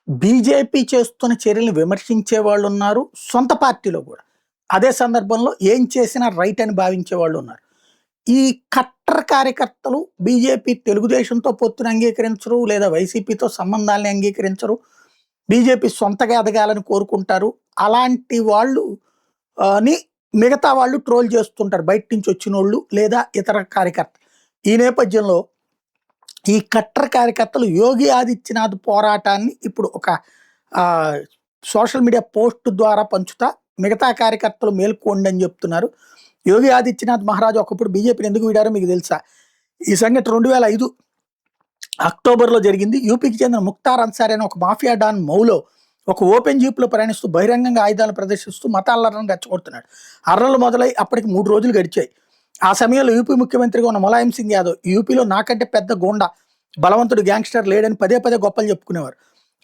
BJP చేస్తున్న చర్యలను విమర్శించే వాళ్ళున్నారు. సొంత పార్టీలో గూడా. అదే సందర్భంలో ఏం చేసినా రైట్ అని భావించే వాళ్ళున్నారు. ఈ కట్టర్ కార్యకర్తలు బీజేపీ తెలుగుదేశంతో పొత్తుని అంగీకరించరు. లేదా వైసీపీతో సంబంధాల్ని అంగీకరించరు. బీజేపీ సొంతగా ఎదగాలని కోరుకుంటారు. అలాంటి వాళ్ళు ని మిగతా వాళ్ళు ట్రోల్ చేస్తుంటారు. బయట నుంచి వచ్చినోళ్ళు లేదా ఇతర కార్యకర్తలు. ఈ నేపథ్యంలో ఈ కట్టర్ కార్యకర్తలు యోగి ఆదిత్యనాథ్ పోరాటాన్ని ఇప్పుడు ఒక ఆహ్, సోషల్ మీడియా పోస్ట్ ద్వారా పంచుతా మిగతా కార్యకర్తలు మేల్కోండి అని చెప్తున్నారు. యోగి ఆదిత్యనాథ్ మహారాజ్ ఒకప్పుడు బీజేపీని ఎందుకు వీడారో మీకు తెలుసా? ఈ సంఘటన 2005 అక్టోబర్‌లో జరిగింది. యూపీకి చెందిన ముఖ్తార్ అన్సారీ అనే ఒక మాఫియా డాన్ మౌలో ఒక ఓపెన్ జీప్‌లో ప్రయాణిస్తూ బహిరంగంగా ఆయుధాలను ప్రదర్శిస్తూ మత అల్లర్లను రెచ్చగొడుతున్నాడు. అర్రలు మొదలై అప్పటికి 3 రోజులు గడిచాయి. ఆ సమయంలో యూపీ ముఖ్యమంత్రిగా ఉన్న ములాయం సింగ్ యాదవ్ యూపీలో నాకంటే పెద్ద గూండా, బలవంతుడు గ్యాంగ్‌స్టర్ లేడని పదే పదే గొప్పలు చెప్పుకునేవారు.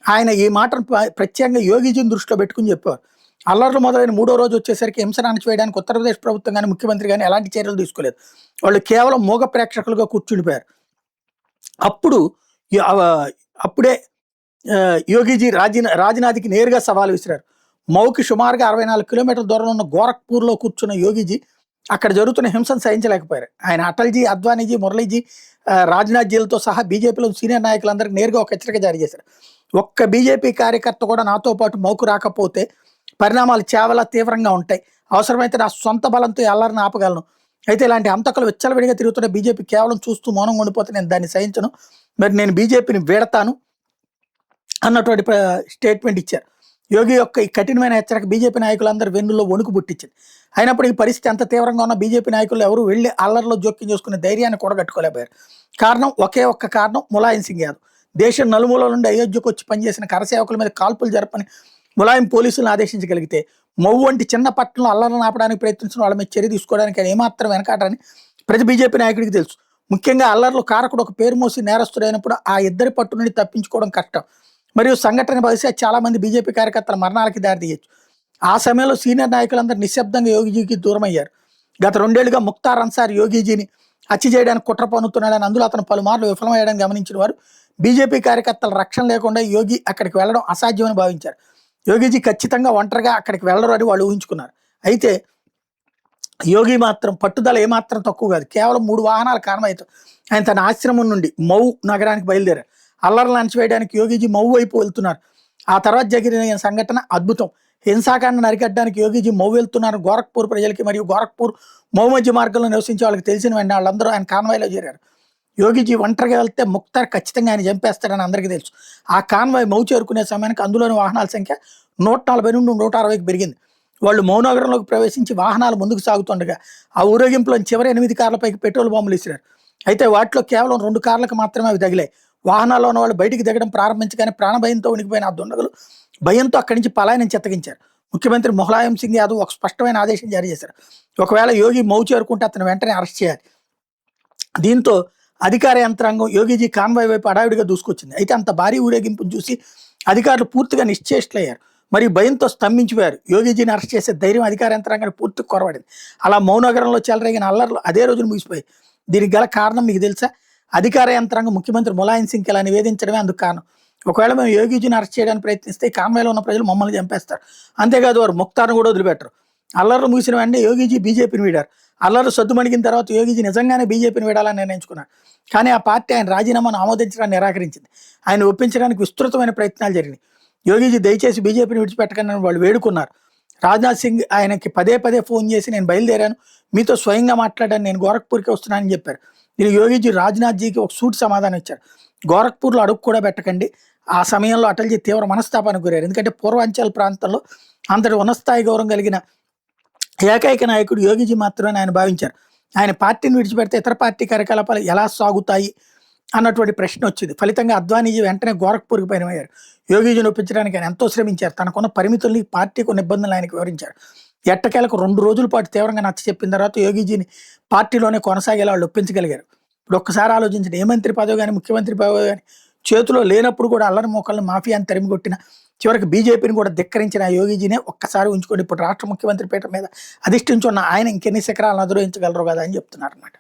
ఆయన ఈ మాటను ప్రత్యేకంగా యోగిజీని దృష్టిలో పెట్టుకొని చెప్పేవారు. అల్లర్లు మొదలైన 3వ రోజు వచ్చేసరికి హింసను అణచివేయడానికి ఉత్తరప్రదేశ్ ప్రభుత్వం గాని, ముఖ్యమంత్రి గాని ఎలాంటి చర్యలు తీసుకోలేదు. వాళ్ళు కేవలం మూగ ప్రేక్షకులుగా కూర్చుండిపోయారు. అప్పుడు య ఆవ అప్పుడే యోగిజీ రాజ్‌నాథ్‌కి నేరుగా సవాల్ విసిరారు. మౌకి సుమారుగా 64 కిలోమీటర్ల దూరంలో ఉన్న గోరఖ్‌పూర్‌లో కూర్చున్న యోగిజీ అక్కడ జరుగుతున్న హింసను సహించలేకపోయారు. ఆయన అటల్‌జీ, అద్వానీజీ, మురళీజీ, రాజ్‌నాథ్ జీలతో సహా బీజేపీలో సీనియర్ నాయకులందరికీ నేరుగా ఒక హెచ్చరిక జారీ చేశారు. ఒక్క బీజేపీ కార్యకర్త కూడా నాతో పాటు మౌకు రాకపోతే పరిణామాలు చాలా తీవ్రంగా ఉంటాయి. అవసరమైతే నా సొంత బలంతో ఈ అల్లరిని ఆపగలను. అయితే ఇలాంటి హంతకులు విచ్చలవిడిగా తిరుగుతున్న బీజేపీ కేవలం చూస్తూ మౌనంగా ఉండిపోతే నేను దాన్ని సహించను. మరి నేను బీజేపీని వీడతాను అన్నటువంటి స్టేట్మెంట్ ఇచ్చారు. యోగి యొక్క ఈ కఠినమైన హెచ్చరిక బీజేపీ నాయకులందరూ వెన్నులో వణుకు పుట్టించింది. అయినప్పటికీ పరిస్థితి ఎంత తీవ్రంగా ఉన్న బీజేపీ నాయకులు ఎవరు వెళ్లి అల్లర్లో జోక్యం చేసుకునే ధైర్యాన్ని కూడగట్టుకోలేకపోయారు. ఒకే ఒక్క కారణం ములాయం సింగ్ యాదవ్. దేశం నలుమూలల నుండి అయోధ్యకు వచ్చి పనిచేసిన కరసేవకుల మీద కాల్పులు జరపని ములాయం పోలీసులను ఆదేశించగలిగితే మౌ వంటి చిన్న పట్టణంలో అల్లర్లను ఆపడానికి ప్రయత్నించిన వాళ్ళ మీద చర్య తీసుకోవడానికి ఆయన ఏమాత్రం వెనకాడని ప్రతి బీజేపీ నాయకుడికి తెలుసు. ముఖ్యంగా అల్లర్లు కారకుడు ఒక పేరు మోసి నేరస్తుడైనప్పుడు ఆ ఇద్దరి పట్టు నుండి తప్పించుకోవడం కష్టం. మరియు సంఘటన బహుశా చాలా మంది బీజేపీ కార్యకర్తల మరణాలకి దారితీయచ్చు. ఆ సమయంలో సీనియర్ నాయకులందరూ నిశ్శబ్దంగా యోగిజీకి దూరమయ్యారు. గత 2 ఏళ్లుగా ముఖ్తార్ అన్సారీ యోగిజీని హత్య చేయడానికి కుట్ర పన్నుతున్నాడని, అందులో అతను పలుమార్లు విఫలమయ్యాడని గమనించిన వారు బీజేపీ కార్యకర్తల రక్షణ లేకుండా యోగి అక్కడికి వెళ్లడం అసాధ్యమని భావించారు. యోగిజీ ఖచ్చితంగా ఒంటరిగా అక్కడికి వెళ్లరు అని వాళ్ళు ఊహించుకున్నారు. అయితే యోగి మాత్రం పట్టుదల ఏమాత్రం తక్కువ కాదు. కేవలం 3 వాహనాల కారణమైతే ఆయన తన ఆశ్రమం నుండి మౌ నగరానికి బయలుదేరారు. అల్లర్లను అణచివేయడానికి యోగిజీ మౌ వైపు వెళ్తున్నారు. ఆ తర్వాత జరిగిన సంఘటన అద్భుతం. హింసాకాండను అరికట్టడానికి యోగిజీ మౌ వెళ్తున్నారు. గోరఖ్పూర్ ప్రజలకి మరియు గోరఖ్పూర్ మౌ మధ్య మార్గంలో నివసించే వాళ్ళకి తెలిసిన వెంటనే వాళ్ళందరూ ఆయన కాన్వాయ్లో చేరారు. యోగిజీ ఒంటరిగా వెళ్తే ముఖ్తార్ ఖచ్చితంగా ఆయన చంపేస్తాడని అందరికీ తెలుసు. ఆ కాన్వాయ్ మౌ చేరుకునే సమయానికి అందులోని వాహనాల సంఖ్య 140 నుండి 160కి పెరిగింది. వాళ్ళు మౌనగరంలోకి ప్రవేశించి వాహనాలు ముందుకు సాగుతుండగా ఆ ఊరేగింపులోని చివరి 8 కార్లపైకి పెట్రోల్ బాంబులు ఇసిరారు. అయితే వాటిలో కేవలం 2 కార్లకు మాత్రమే అవి తగిలాయి. వాహనాల్లో ఉన్న వాళ్ళు బయటికి దిగడం ప్రారంభించగానే ప్రాణభయంతో ఉనికిపోయిన ఆ దుండగులు భయంతో అక్కడి నుంచి పలాయనం చెత్తగించారు. ముఖ్యమంత్రి ములాయం సింగ్ యాదవ్ ఒక స్పష్టమైన ఆదేశం జారీ చేశారు. ఒకవేళ యోగి మౌ చేరుకుంటే అతను వెంటనే అరెస్ట్ చేయాలి. దీంతో అధికార యంత్రాంగం యోగిజీ కాన్వాయ్ వైపు హడావిడిగా దూసుకొచ్చింది. అయితే అంత భారీ ఊరేగింపును చూసి అధికారులు పూర్తిగా నిశ్చేష్టులయ్యారు. మరియు భయంతో స్తంభించిపోయారు. యోగిజీని అరెస్ట్ చేసే ధైర్యం అధికార యంత్రాంగానికి పూర్తిగా కొరవడింది. అలా మౌనగరంలో చెలరేగిన అల్లర్లు అదే రోజున ముగిసిపోయాయి. దీనికి గల కారణం మీకు తెలుసా? అధికార యంత్రాంగం ముఖ్యమంత్రి ములాయం సింగ్ ఇలా నివేదించడమే అందుకు కారణం. ఒకవేళ మేము యోగిజీని అరెస్ట్ చేయడానికి ప్రయత్నిస్తే కాన్వాయ్లో ఉన్న ప్రజలు మమ్మల్ని చంపేస్తారు. అంతేకాదు వారు ముఖ్తార్ను కూడా వదిలిపెట్టరు. అల్లర్లు ముగిసిన వెంటనే యోగిజీ బీజేపీని వీడారు. అల్లర్లు సద్దుమణిగిన తర్వాత యోగిజీ నిజంగానే బీజేపీని వీడాలని నిర్ణయించుకున్నారు. కానీ ఆ పార్టీ ఆయన రాజీనామాను ఆమోదించడాన్ని నిరాకరించింది. ఆయన ఒప్పించడానికి విస్తృతమైన ప్రయత్నాలు జరిగినాయి. యోగిజీ దయచేసి బీజేపీని విడిచిపెట్టకండి వాళ్ళు వేడుకున్నారు. రాజ్నాథ్ సింగ్ ఆయనకి పదే పదే ఫోన్ చేసి నేను బయలుదేరాను, మీతో స్వయంగా మాట్లాడాను, నేను గోరఖ్పూర్కి వస్తున్నానని చెప్పారు. దీనికి యోగిజీ రాజ్నాథ్జీకి ఒక సూట్ సమాధానం ఇచ్చారు. గోరఖ్పూర్లో అడుగు కూడా పెట్టకండి. ఆ సమయంలో అటల్జీ తీవ్ర మనస్తాపానికి గురయ్యారు. ఎందుకంటే పూర్వాంచల్ ప్రాంతంలో అంతటి ఉన్నతస్థాయి గౌరవం కలిగిన ఏకైక నాయకుడు యోగిజీ మాత్రమే ఆయన భావించారు. ఆయన పార్టీని విడిచిపెడితే ఇతర పార్టీ కార్యకలాపాలు ఎలా సాగుతాయి అన్నటువంటి ప్రశ్న వచ్చింది. ఫలితంగా అద్వానీజీ వెంటనే గోరఖ్పూర్కి పయనమయ్యారు. యోగిజీని ఒప్పించడానికి ఆయన ఎంతో శ్రమించారు. తనకున్న పరిమితుల్ని, పార్టీకి ఉన్న ఇబ్బందులు ఆయనకు వివరించారు. ఎట్టకేలకు 2 రోజుల పాటు తీవ్రంగా నచ్చ చెప్పిన తర్వాత యోగిజీని పార్టీలోనే కొనసాగేలా వాళ్ళు ఒప్పించగలిగారు. ఇప్పుడు ఒక్కసారి ఆలోచించండి, ఏ మంత్రి పదవి కానీ, ముఖ్యమంత్రి పదవి కానీ చేతిలో లేనప్పుడు కూడా అల్లరి మోకల్ని మాఫియాని తరిమికొట్టిన, చివరికి బీజేపీని కూడా ధిక్కరించిన యోగిజీనే ఒక్కసారి ఉంచుకోండి. ఇప్పుడు రాష్ట్ర ముఖ్యమంత్రి పీఠం మీద అధిష్ఠించున్న ఆయన ఇంకెన్ని శిఖరాలను అధిరోహించగలరు కదా అని చెప్తున్నారు అన్నమాట.